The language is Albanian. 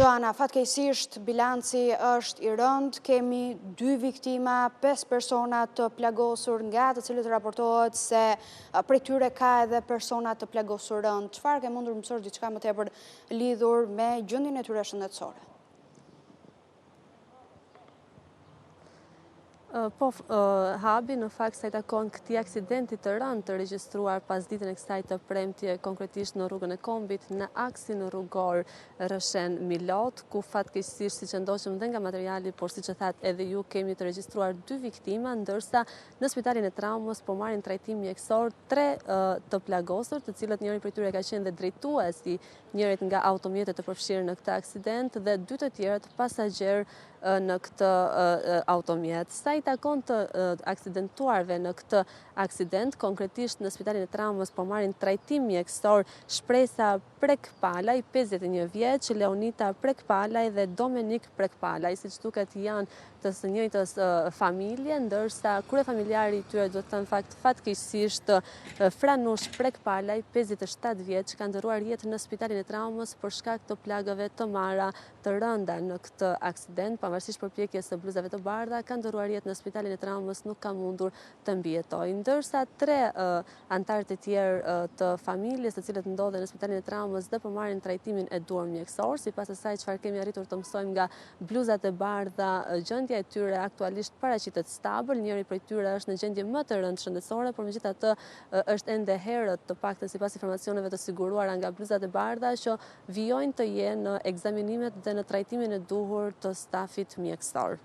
Joana, fatkeqësisht bilanci është i rënd, kemi 2 viktima, 5 persona të plagosur, nga të cilët raportohet se prej tyre ka edhe persona të plagosur rënd. Çfarë ke mundur mësosh diçka më tepër lidhur me gjendjen e tyre shëndetësore? Po, habi në fakt sa i takon këtij aksidenti të rënd të regjistruar pas ditën e kësaj të premtje konkretisht në rrugën e Kombit në aksin rrugor Rëshen Milot, ku fatkeqësisht siç e ndoqëm dhe nga materiali, por siç e thatë edhe ju, kemi të regjistruar 2 viktima, ndërsa në spitalin e traumës po marrin trajtim mjekësor 3 të plagosur, të cilët njëri prej tyre ka qenë dhe drejtues i njërit nga automjetet të përfshirë në këtë aksident dhe 2 të tjerët pasagjer në këtë automjet. Sa i takon të aksidentuarve në këtë aksident, konkretisht në spitalin e traumës po marrin trajtim mjekësor Shpresa Prekpalaj, 51 vjeç, Leonita Prekpalaj dhe Domenik Prekpalaj, siç duket janë të së njëjtës familje, ndërsa kryefamiljari i tyre, do të thënë fakt fatkeqësisht Franush Prekpalaj, 57 vjeç, ka ndëruar jetë në spitalin e traumës për shkak të plagëve të marra të rënda në këtë aksident. Pavarësisht përpjekjes së bluzave të bardha, ka ndëruar jetë në spitalin e traumës, nuk ka mundur të mbijetojë. Ndërsa 3 antarët e tjerë të familjes, të cilët ndodhen në spitalin e traumës dhe po marrin trajtimin e duhur mjekësor, sipas asaj çfarë kemi arritur të mësojmë nga bluzat e bardha, gjendja e tyre aktualisht paraqitet stabil. Njëri prej tyre është në gjendje më të rëndë shëndetësore, por megjithatë është ende herët, të paktën sipas informacioneve të siguruara nga bluzat e bardha, që vijojnë të jenë në ekzaminimet dhe në trajtimin e duhur të stafit mjekësor.